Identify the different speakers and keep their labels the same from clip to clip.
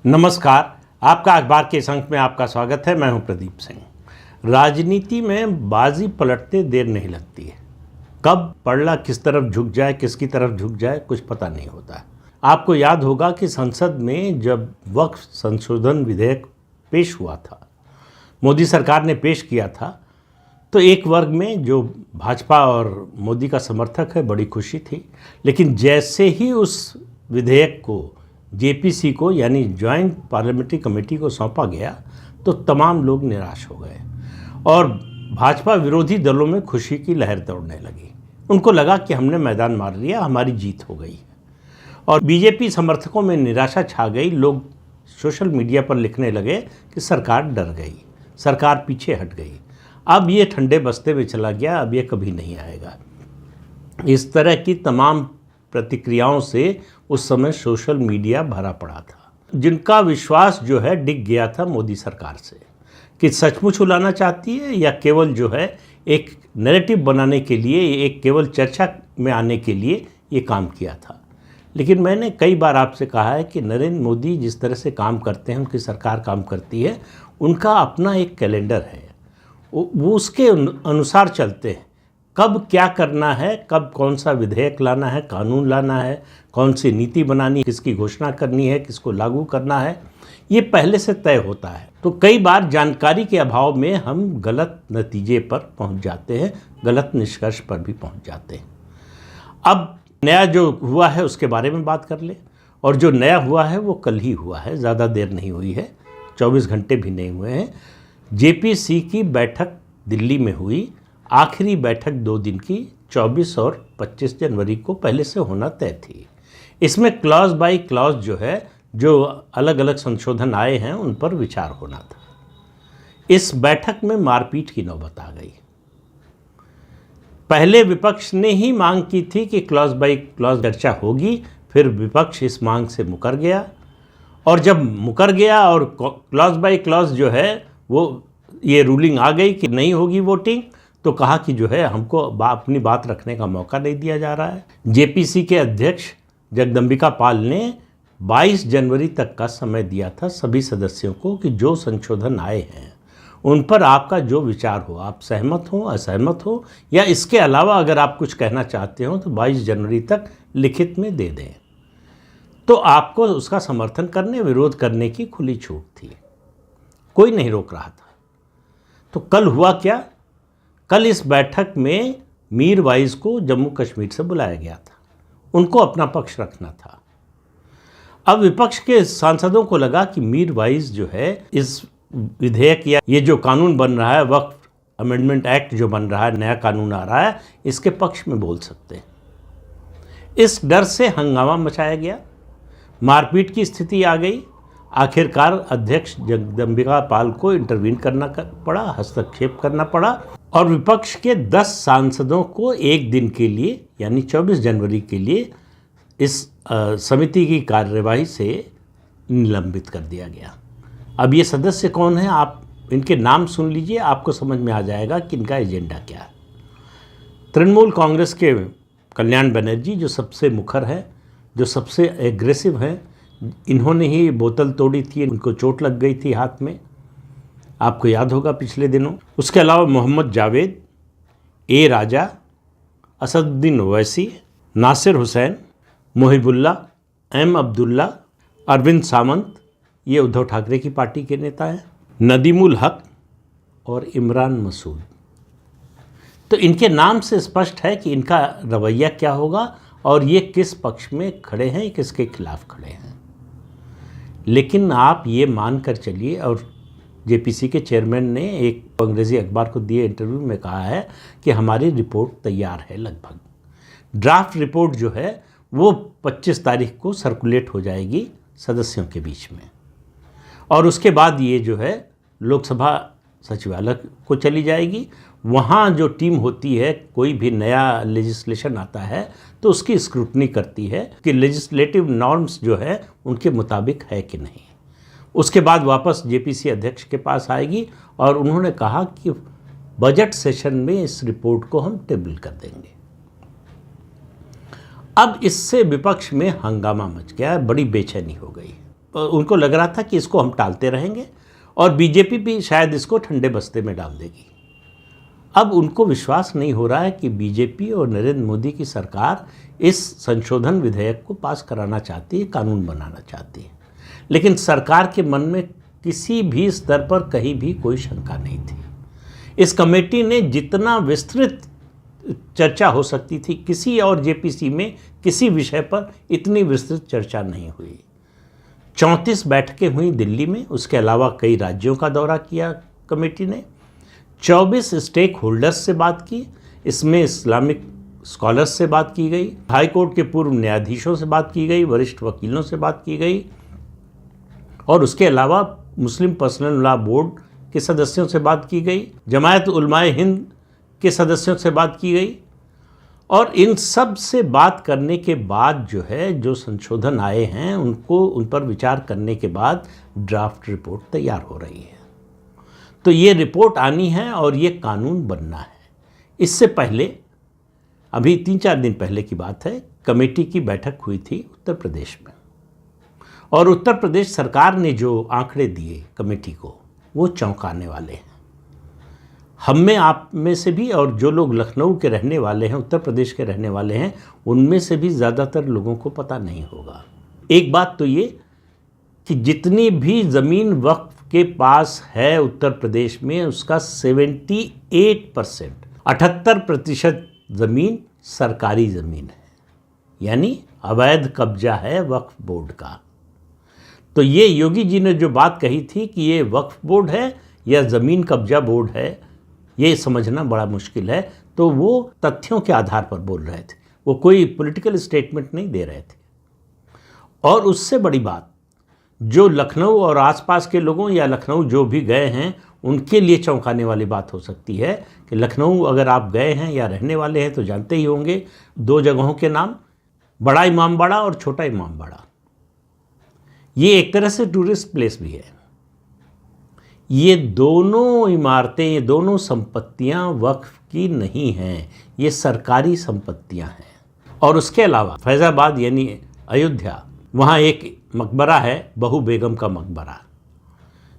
Speaker 1: नमस्कार। आपका अखबार के इस अंक में आपका स्वागत है। मैं हूं प्रदीप सिंह। राजनीति में बाजी पलटते देर नहीं लगती है। कब पलड़ा किस तरफ झुक जाए, किसकी तरफ झुक जाए, कुछ पता नहीं होता है। आपको याद होगा कि संसद में जब वक्फ संशोधन विधेयक पेश हुआ था, मोदी सरकार ने पेश किया था, तो एक वर्ग में जो भाजपा और मोदी का समर्थक है, बड़ी खुशी थी। लेकिन जैसे ही उस विधेयक को जेपीसी को यानी ज्वाइंट पार्लियामेंट्री कमेटी को सौंपा गया तो तमाम लोग निराश हो गए और भाजपा विरोधी दलों में खुशी की लहर दौड़ने लगी। उनको लगा कि हमने मैदान मार लिया, हमारी जीत हो गई है। और बीजेपी समर्थकों में निराशा छा गई। लोग सोशल मीडिया पर लिखने लगे कि सरकार डर गई, सरकार पीछे हट गई, अब ये ठंडे बस्ते में चला गया, अब ये कभी नहीं आएगा। इस तरह की तमाम प्रतिक्रियाओं से उस समय सोशल मीडिया भरा पड़ा था, जिनका विश्वास जो है डिग गया था मोदी सरकार से कि सचमुच उलाना चाहती है या केवल जो है एक नैरेटिव बनाने के लिए, एक केवल चर्चा में आने के लिए ये काम किया था। लेकिन मैंने कई बार आपसे कहा है कि नरेंद्र मोदी जिस तरह से काम करते हैं, उनकी सरकार काम करती है, उनका अपना एक कैलेंडर है, वो उसके अनुसार चलते हैं। कब क्या करना है, कब कौन सा विधेयक लाना है, कानून लाना है, कौन सी नीति बनानी है, किसकी घोषणा करनी है, किसको लागू करना है, ये पहले से तय होता है। तो कई बार जानकारी के अभाव में हम गलत नतीजे पर पहुंच जाते हैं, गलत निष्कर्ष पर भी पहुंच जाते हैं। अब नया जो हुआ है उसके बारे में बात कर ले। और जो नया हुआ है वो कल ही हुआ है, ज़्यादा देर नहीं हुई है, 24 घंटे भी नहीं हुए हैं। जेपीसी की बैठक दिल्ली में हुई। आखिरी बैठक 2 दिन की 24 और 25 जनवरी को पहले से होना तय थी। इसमें क्लॉज बाय क्लॉज जो है, जो अलग अलग संशोधन आए हैं उन पर विचार होना था। इस बैठक में मारपीट की नौबत आ गई। पहले विपक्ष ने ही मांग की थी कि क्लॉज बाय क्लॉज चर्चा होगी, फिर विपक्ष इस मांग से मुकर गया। और जब मुकर गया और क्लॉज बाय क्लॉज जो है वो ये रूलिंग आ गई कि नहीं होगी वोटिंग, तो कहा कि जो है हमको अपनी बात रखने का मौका नहीं दिया जा रहा है। जेपीसी के अध्यक्ष जगदम्बिका पाल ने 22 जनवरी तक का समय दिया था सभी सदस्यों को कि जो संशोधन आए हैं उन पर आपका जो विचार हो, आप सहमत हो, असहमत हो, या इसके अलावा अगर आप कुछ कहना चाहते हो तो 22 जनवरी तक लिखित में दे दें। तो आपको उसका समर्थन करने, विरोध करने की खुली छूट थी, कोई नहीं रोक रहा था। तो कल हुआ क्या? कल इस बैठक में मीर वाइज को जम्मू कश्मीर से बुलाया गया था, उनको अपना पक्ष रखना था। अब विपक्ष के सांसदों को लगा कि मीर वाइज जो है इस विधेयक या ये जो कानून बन रहा है, वक्फ अमेंडमेंट एक्ट जो बन रहा है, नया कानून आ रहा है, इसके पक्ष में बोल सकते हैं। इस डर से हंगामा मचाया गया, मारपीट की स्थिति आ गई। आखिरकार अध्यक्ष जगदम्बिका पाल को इंटरवीन करना पड़ा, हस्तक्षेप करना पड़ा और विपक्ष के 10 सांसदों को एक दिन के लिए यानी 24 जनवरी के लिए इस समिति की कार्यवाही से निलंबित कर दिया गया। अब ये सदस्य कौन हैं, आप इनके नाम सुन लीजिए, आपको समझ में आ जाएगा कि इनका एजेंडा क्या है। तृणमूल कांग्रेस के कल्याण बनर्जी जो सबसे मुखर है, जो सबसे एग्रेसिव हैं, इन्होंने ही बोतल तोड़ी थी, उनको चोट लग गई थी हाथ में, आपको याद होगा पिछले दिनों। उसके अलावा मोहम्मद जावेद, ए राजा, असदुद्दीन ओवैसी, नासिर हुसैन, मोहिबुल्ला, एम अब्दुल्ला, अरविंद सावंत, ये उद्धव ठाकरे की पार्टी के नेता हैं, नदीमुल हक और इमरान मसूद। तो इनके नाम से स्पष्ट है कि इनका रवैया क्या होगा और ये किस पक्ष में खड़े हैं, किसके खिलाफ खड़े हैं। लेकिन आप ये मान कर चलिए, और जेपीसी के चेयरमैन ने एक अंग्रेज़ी अखबार को दिए इंटरव्यू में कहा है कि हमारी रिपोर्ट तैयार है, लगभग ड्राफ्ट रिपोर्ट जो है वो 25 तारीख को सर्कुलेट हो जाएगी सदस्यों के बीच में, और उसके बाद ये जो है लोकसभा सचिवालय को चली जाएगी। वहाँ जो टीम होती है, कोई भी नया लेजिस्लेशन आता है तो उसकी स्क्रूटनी करती है कि लेजिस्लेटिव नॉर्म्स जो है उनके मुताबिक है कि नहीं। उसके बाद वापस जेपीसी अध्यक्ष के पास आएगी और उन्होंने कहा कि बजट सेशन में इस रिपोर्ट को हम टेबल कर देंगे। अब इससे विपक्ष में हंगामा मच गया, बड़ी बेचैनी हो गई। उनको लग रहा था कि इसको हम टालते रहेंगे और बीजेपी भी शायद इसको ठंडे बस्ते में डाल देगी। अब उनको विश्वास नहीं हो रहा है कि बीजेपी और नरेंद्र मोदी की सरकार इस संशोधन विधेयक को पास कराना चाहती है, कानून बनाना चाहती है। लेकिन सरकार के मन में किसी भी स्तर पर कहीं भी कोई शंका नहीं थी। इस कमेटी ने जितना विस्तृत चर्चा हो सकती थी, किसी और जेपीसी में किसी विषय पर इतनी विस्तृत चर्चा नहीं हुई। 34 बैठकें हुई दिल्ली में, उसके अलावा कई राज्यों का दौरा किया कमेटी ने। 24 स्टेक होल्डर्स से बात की, इसमें इस्लामिक स्कॉलर्स से बात की गई, हाई कोर्ट के पूर्व न्यायाधीशों से बात की गई, वरिष्ठ वकीलों से बात की गई और उसके अलावा मुस्लिम पर्सनल लॉ बोर्ड के सदस्यों से बात की गई, जमायत उलमाए हिंद के सदस्यों से बात की गई। और इन सब से बात करने के बाद जो है, जो संशोधन आए हैं उन पर विचार करने के बाद ड्राफ्ट रिपोर्ट तैयार हो रही है। तो ये रिपोर्ट आनी है और ये कानून बनना है। इससे पहले अभी 3-4 दिन पहले की बात है, कमेटी की बैठक हुई थी उत्तर प्रदेश में और उत्तर प्रदेश सरकार ने जो आंकड़े दिए कमेटी को, वो चौंकाने वाले हैं। हम में, आप में से भी, और जो लोग लखनऊ के रहने वाले हैं, उत्तर प्रदेश के रहने वाले हैं, उनमें से भी ज़्यादातर लोगों को पता नहीं होगा। एक बात तो ये कि जितनी भी ज़मीन वक्फ के पास है उत्तर प्रदेश में, उसका 78%, 78% ज़मीन सरकारी ज़मीन है, यानी अवैध कब्जा है वक्फ बोर्ड का। तो ये योगी जी ने जो बात कही थी कि ये वक्फ बोर्ड है या ज़मीन कब्जा बोर्ड है, ये समझना बड़ा मुश्किल है। तो वो तथ्यों के आधार पर बोल रहे थे, वो कोई पॉलिटिकल स्टेटमेंट नहीं दे रहे थे। और उससे बड़ी बात, जो लखनऊ और आसपास के लोगों या लखनऊ जो भी गए हैं, उनके लिए चौंकाने वाली बात हो सकती है कि लखनऊ अगर आप गए हैं या रहने वाले हैं तो जानते ही होंगे 2 जगहों के नाम, बड़ा इमामबाड़ा और छोटा इमामबाड़ा। ये एक तरह से टूरिस्ट प्लेस भी है। ये दोनों इमारतें, ये दोनों संपत्तियां वक्फ की नहीं हैं, ये सरकारी संपत्तियां हैं। और उसके अलावा फैज़ाबाद यानी अयोध्या, वहाँ एक मकबरा है, बहू बेगम का मकबरा,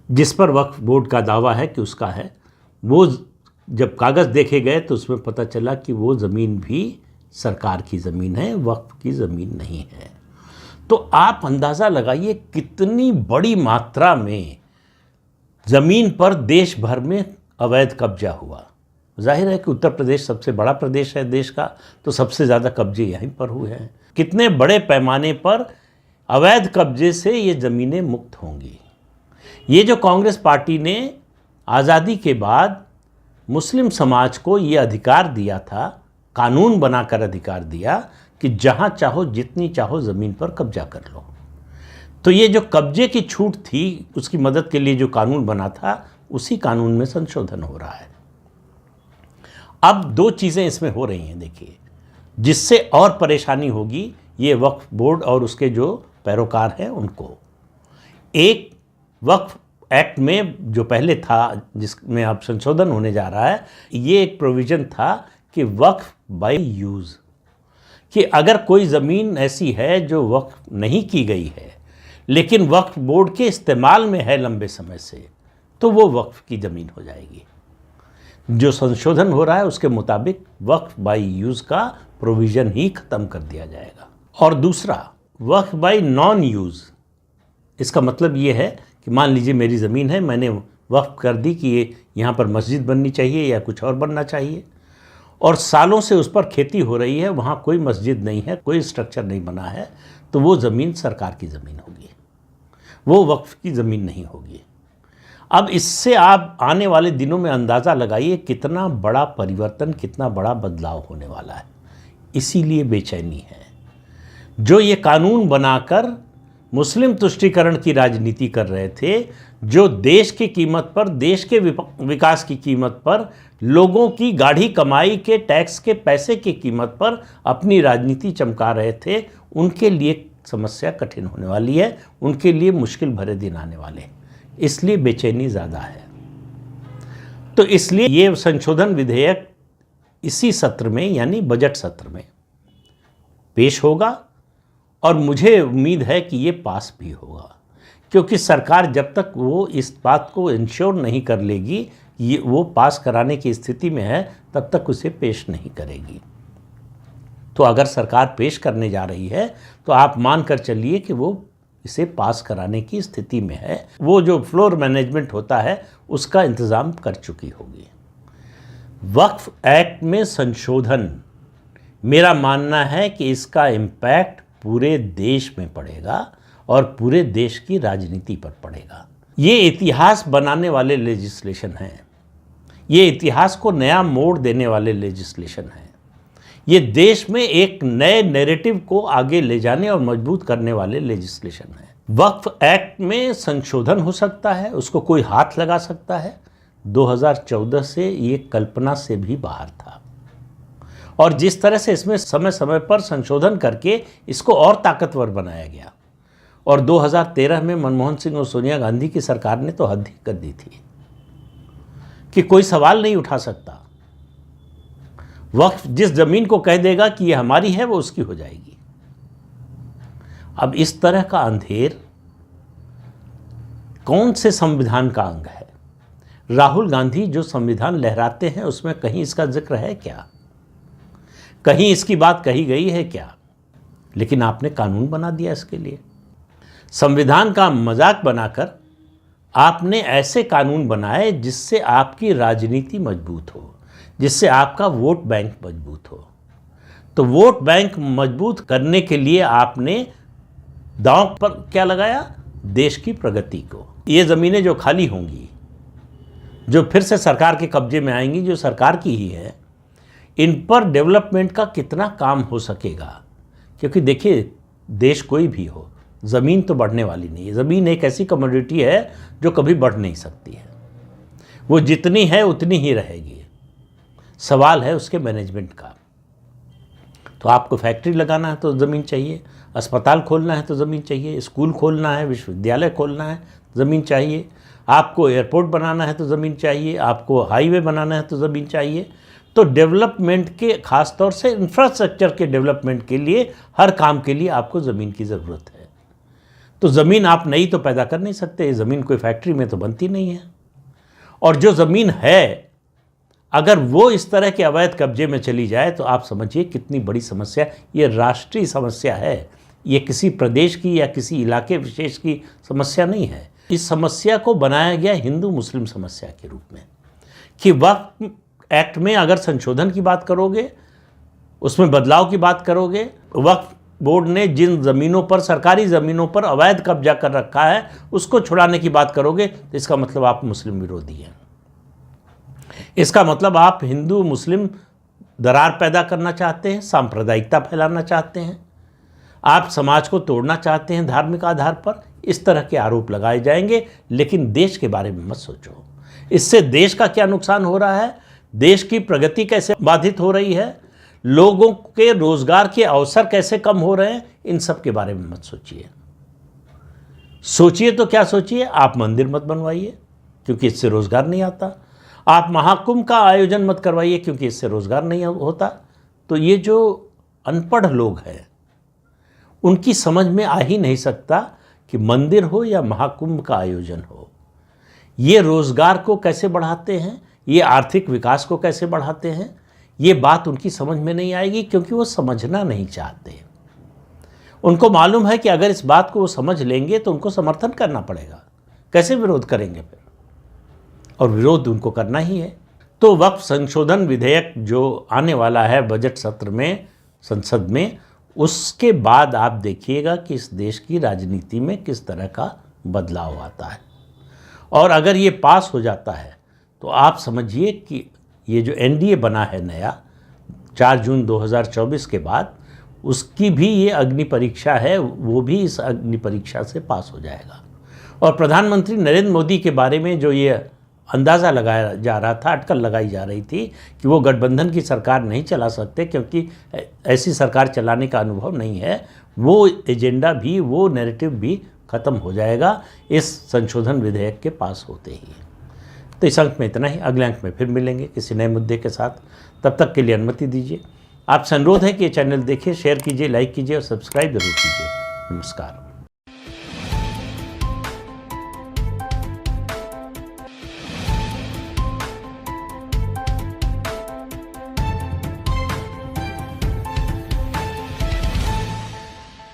Speaker 1: जिस पर वक्फ बोर्ड का दावा है कि उसका है। वो जब कागज़ देखे गए तो उसमें पता चला कि वो ज़मीन भी सरकार की ज़मीन है, वक्फ की ज़मीन नहीं है। तो आप अंदाज़ा लगाइए कितनी बड़ी मात्रा में ज़मीन पर देश भर में अवैध कब्जा हुआ। जाहिर है कि उत्तर प्रदेश सबसे बड़ा प्रदेश है देश का, तो सबसे ज़्यादा कब्जे यहीं पर हुए हैं। कितने बड़े पैमाने पर अवैध कब्जे से ये ज़मीनें मुक्त होंगी। ये जो कांग्रेस पार्टी ने आज़ादी के बाद मुस्लिम समाज को ये अधिकार दिया था, कानून बनाकर अधिकार दिया कि जहाँ चाहो जितनी चाहो ज़मीन पर कब्जा कर लो, तो ये जो कब्जे की छूट थी उसकी मदद के लिए जो कानून बना था, उसी कानून में संशोधन हो रहा है। अब 2 चीज़ें इसमें हो रही हैं, देखिए, जिससे और परेशानी होगी ये वक्फ बोर्ड और उसके जो पैरोकार हैं उनको। एक, वक्फ एक्ट में जो पहले था, जिसमें अब संशोधन होने जा रहा है, ये एक प्रोविज़न था कि वक्फ बाय यूज़, कि अगर कोई ज़मीन ऐसी है जो वक्फ नहीं की गई है लेकिन वक्फ बोर्ड के इस्तेमाल में है लंबे समय से, तो वो वक्फ की ज़मीन हो जाएगी। जो संशोधन हो रहा है उसके मुताबिक वक्फ बाय यूज़ का प्रोविज़न ही ख़त्म कर दिया जाएगा। और दूसरा, वक्फ बाय नॉन यूज़, इसका मतलब ये है कि मान लीजिए मेरी ज़मीन है, मैंने वक्फ कर दी कि ये यहाँ पर मस्जिद बननी चाहिए या कुछ और बनना चाहिए, और सालों से उस पर खेती हो रही है, वहाँ कोई मस्जिद नहीं है, कोई स्ट्रक्चर नहीं बना है, तो वो ज़मीन सरकार की ज़मीन होगी, वो वक्फ की ज़मीन नहीं होगी। अब इससे आप आने वाले दिनों में अंदाज़ा लगाइए कितना बड़ा परिवर्तन, कितना बड़ा बदलाव होने वाला है। इसीलिए बेचैनी है। जो ये कानून बनाकर मुस्लिम तुष्टीकरण की राजनीति कर रहे थे, जो देश की कीमत पर, देश के विकास की कीमत पर, लोगों की गाढ़ी कमाई के टैक्स के पैसे की कीमत पर अपनी राजनीति चमका रहे थे, उनके लिए समस्या कठिन होने वाली है, उनके लिए मुश्किल भरे दिन आने वाले हैं। इसलिए बेचैनी ज़्यादा है। तो इसलिए ये संशोधन विधेयक इसी सत्र में, यानी बजट सत्र में पेश होगा और मुझे उम्मीद है कि ये पास भी होगा। क्योंकि सरकार जब तक वो इस बात को इंश्योर नहीं कर लेगी ये वो पास कराने की स्थिति में है, तब तक उसे पेश नहीं करेगी। तो अगर सरकार पेश करने जा रही है तो आप मान कर चलिए कि वो इसे पास कराने की स्थिति में है, वो जो फ्लोर मैनेजमेंट होता है उसका इंतज़ाम कर चुकी होगी। वक्फ एक्ट में संशोधन, मेरा मानना है कि इसका इम्पैक्ट पूरे देश में पड़ेगा और पूरे देश की राजनीति पर पड़ेगा। ये इतिहास बनाने वाले लेजिस्लेशन हैं, ये इतिहास को नया मोड़ देने वाले लेजिस्लेशन हैं, ये देश में एक नए नैरेटिव को आगे ले जाने और मजबूत करने वाले लेजिस्लेशन हैं। वक्फ एक्ट में संशोधन हो सकता है, उसको कोई हाथ लगा सकता है। 2014 से ये कल्पना से भी बाहर था और जिस तरह से इसमें समय समय पर संशोधन करके इसको और ताकतवर बनाया गया, और 2013 में मनमोहन सिंह और सोनिया गांधी की सरकार ने तो हद ही कर दी थी कि कोई सवाल नहीं उठा सकता। वक्फ जिस जमीन को कह देगा कि ये हमारी है वो उसकी हो जाएगी। अब इस तरह का अंधेर कौन से संविधान का अंग है? राहुल गांधी जो संविधान लहराते हैं उसमें कहीं इसका जिक्र है क्या? कहीं इसकी बात कही गई है क्या? लेकिन आपने कानून बना दिया इसके लिए। संविधान का मजाक बनाकर आपने ऐसे कानून बनाए जिससे आपकी राजनीति मजबूत हो, जिससे आपका वोट बैंक मजबूत हो। तो वोट बैंक मजबूत करने के लिए आपने दांव पर क्या लगाया? देश की प्रगति को। ये ज़मीनें जो खाली होंगी, जो फिर से सरकार के कब्जे में आएंगी, जो सरकार की ही है, इन पर डेवलपमेंट का कितना काम हो सकेगा? क्योंकि देखिए, देश कोई भी हो, ज़मीन तो बढ़ने वाली नहीं है। ज़मीन एक ऐसी कमोडिटी है जो कभी बढ़ नहीं सकती है, वो जितनी है उतनी ही रहेगी। सवाल है उसके मैनेजमेंट का। तो आपको फैक्ट्री लगाना है तो ज़मीन चाहिए, अस्पताल खोलना है तो ज़मीन चाहिए, स्कूल खोलना है, विश्वविद्यालय खोलना है, ज़मीन चाहिए, आपको एयरपोर्ट बनाना है तो ज़मीन चाहिए, आपको हाईवे बनाना है तो ज़मीन चाहिए। तो डेवलपमेंट के, ख़ास तौर से इंफ्रास्ट्रक्चर के डेवलपमेंट के लिए, हर काम के लिए आपको ज़मीन की ज़रूरत है। तो ज़मीन आप नई तो पैदा कर नहीं सकते, ज़मीन कोई फैक्ट्री में तो बनती नहीं है। और जो ज़मीन है, अगर वो इस तरह के अवैध कब्जे में चली जाए तो आप समझिए कितनी बड़ी समस्या। ये राष्ट्रीय समस्या है, ये किसी प्रदेश की या किसी इलाके विशेष की समस्या नहीं है। इस समस्या को बनाया गया हिंदू मुस्लिम समस्या के रूप में कि वक्फ एक्ट में अगर संशोधन की बात करोगे, उसमें बदलाव की बात करोगे, वक्फ बोर्ड ने जिन ज़मीनों पर, सरकारी ज़मीनों पर अवैध कब्जा कर रखा है, उसको छुड़ाने की बात करोगे, तो इसका मतलब आप मुस्लिम विरोधी हैं। इसका मतलब आप हिंदू मुस्लिम दरार पैदा करना चाहते हैं, सांप्रदायिकता फैलाना चाहते हैं, आप समाज को तोड़ना चाहते हैं धार्मिक आधार पर। इस तरह के आरोप लगाए जाएंगे, लेकिन देश के बारे में मत सोचो। इससे देश का क्या नुकसान हो रहा है, देश की प्रगति कैसे बाधित हो रही है, लोगों के रोजगार के अवसर कैसे कम हो रहे हैं, इन सब के बारे में मत सोचिए। सोचिए तो क्या सोचिए, आप मंदिर मत बनवाइए क्योंकि इससे रोजगार नहीं आता। आप महाकुंभ का आयोजन मत करवाइए क्योंकि इससे रोजगार नहीं होता। तो ये जो अनपढ़ लोग हैं उनकी समझ में आ ही नहीं सकता कि मंदिर हो या महाकुंभ का आयोजन हो, ये रोजगार को कैसे बढ़ाते हैं, ये आर्थिक विकास को कैसे बढ़ाते हैं, ये बात उनकी समझ में नहीं आएगी क्योंकि वो समझना नहीं चाहते। उनको मालूम है कि अगर इस बात को वो समझ लेंगे तो उनको समर्थन करना पड़ेगा, कैसे विरोध करेंगे फिर, और विरोध उनको करना ही है। तो वक्फ संशोधन विधेयक जो आने वाला है बजट सत्र में संसद में, उसके बाद आप देखिएगा कि इस देश की राजनीति में किस तरह का बदलाव आता है। और अगर ये पास हो जाता है तो आप समझिए कि ये जो एनडीए बना है नया 4 जून 2024 के बाद, उसकी भी ये अग्नि परीक्षा है, वो भी इस अग्नि परीक्षा से पास हो जाएगा। और प्रधानमंत्री नरेंद्र मोदी के बारे में जो ये अंदाज़ा लगाया जा रहा था, अटकल लगाई जा रही थी कि वो गठबंधन की सरकार नहीं चला सकते क्योंकि ऐसी सरकार चलाने का अनुभव नहीं है, वो एजेंडा भी, वो नैरेटिव भी ख़त्म हो जाएगा इस संशोधन विधेयक के पास होते ही। तो इस अंक में इतना ही, अगले अंक में फिर मिलेंगे किसी नए मुद्दे के साथ। तब तक के लिए अनुमति दीजिए। आपसे अनुरोध है कि ये चैनल देखिए, शेयर कीजिए, लाइक कीजिए और सब्सक्राइब जरूर कीजिए। नमस्कार।